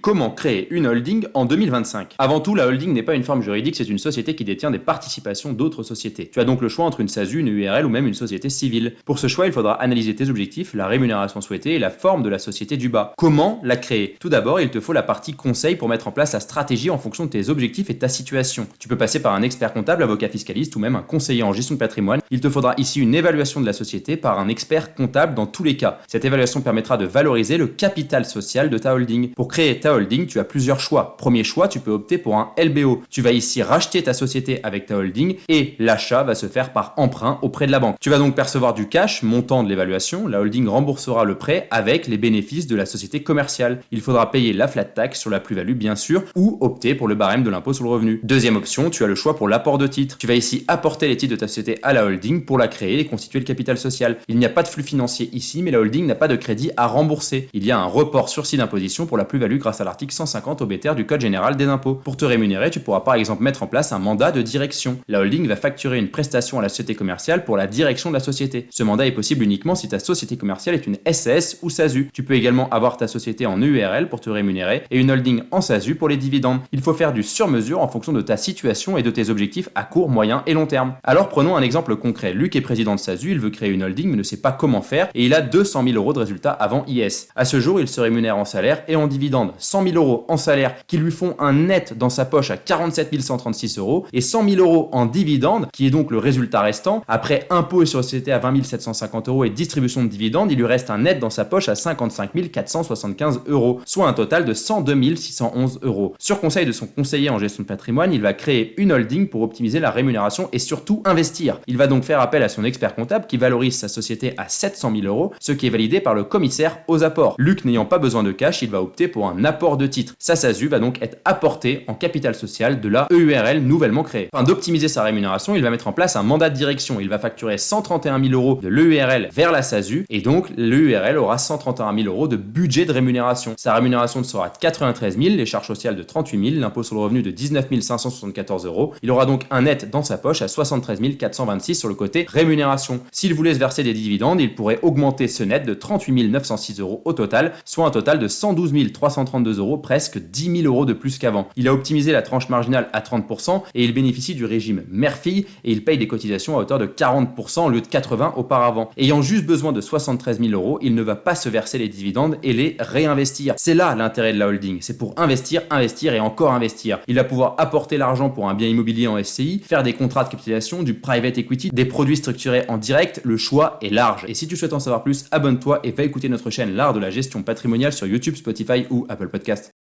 Comment créer une holding en 2025? Avant tout, la holding n'est pas une forme juridique, c'est une société qui détient des participations d'autres sociétés. Tu as donc le choix entre une SASU, une URL ou même une société civile. Pour ce choix, il faudra analyser tes objectifs, la rémunération souhaitée et la forme de la société du bas. Comment la créer? Tout d'abord, il te faut la partie conseil pour mettre en place la stratégie en fonction de tes objectifs et de ta situation. Tu peux passer par un expert comptable, avocat fiscaliste ou même un conseiller en gestion de patrimoine. Il te faudra ici une évaluation de la société par un expert comptable dans tous les cas. Cette évaluation permettra de valoriser le capital social de ta holding. Pour créer ta holding, tu as plusieurs choix. Premier choix, tu peux opter pour un LBO. Tu vas ici racheter ta société avec ta holding et l'achat va se faire par emprunt auprès de la banque. Tu vas donc percevoir du cash, montant de l'évaluation. La holding remboursera le prêt avec les bénéfices de la société commerciale. Il faudra payer la flat tax sur la plus-value bien sûr ou opter pour le barème de l'impôt sur le revenu. Deuxième option, tu as le choix pour l'apport de titres. Tu vas ici apporter les titres de ta société à la holding pour la créer et constituer le capital social. Il n'y a pas de flux financier ici, mais la holding n'a pas de crédit à rembourser. Il y a un report sursis d'imposition pour la plus-value grâce à l'article 150 OBTR du Code général des impôts. Pour te rémunérer, tu pourras par exemple mettre en place un mandat de direction. La holding va facturer une prestation à la société commerciale pour la direction de la société. Ce mandat est possible uniquement si ta société commerciale est une SAS ou SASU. Tu peux également avoir ta société en URL pour te rémunérer et une holding en SASU pour les dividendes. Il faut faire du sur-mesure en fonction de ta situation et de tes objectifs à court, moyen et long terme. Alors prenons un exemple concret. Luc est président de SASU, il veut créer une holding mais ne sait pas comment faire et il a 200 000 euros de résultats avant IS. À ce jour, il se rémunère en salaire et en dividende. 100 000 euros en salaire qui lui font un net dans sa poche à 47 136 euros et 100 000 euros en dividende qui est donc le résultat restant. Après impôts et société à 20 750 euros et distribution de dividendes, il lui reste un net dans sa poche à 55 475 euros, soit un total de 102 611 euros. Sur conseil de son conseiller en gestion de patrimoine, il va créer une holding pour optimiser la rémunération et surtout investir. Il va donc faire appel à son expert comptable qui valorise sa société à 700 000 euros, ce qui est validé par le commissaire aux apports. Luc n'ayant pas besoin de cash, il va opter pour un apport de titres. Sa SASU va donc être apportée en capital social de la EURL nouvellement créée. Afin d'optimiser sa rémunération, il va mettre en place un mandat de direction. Il va facturer 131 000 euros de l'EURL vers la SASU et donc l'EURL aura 131 000 euros de budget de rémunération. Sa rémunération sera de 93 000, les charges sociales de 38 000, l'impôt sur le revenu de 19 574 euros. Il aura donc un net dans sa poche à 73 426 sur le côté rémunération. S'il voulait se verser des dividendes, il pourrait augmenter ce net de 38 906 euros au total, soit un total de 112 332 euros, presque 10 000 euros de plus qu'avant. Il a optimisé la tranche marginale à 30% et il bénéficie du régime mère-fille et il paye des cotisations à hauteur de 40% au lieu de 80% auparavant. Ayant juste besoin de 73 000 euros, il ne va pas se verser les dividendes et les réinvestir. C'est là l'intérêt de la holding, c'est pour investir, investir et encore investir. Il va pouvoir apporter l'argent pour un bien immobilier en SCI, faire des contrats de capitalisation, du private equity, des produits structurés en direct, le choix est large. Et si tu souhaites en savoir plus, abonne-toi et va écouter notre chaîne L'Art de la gestion patrimoniale sur YouTube, Spotify ou Apple Podcast.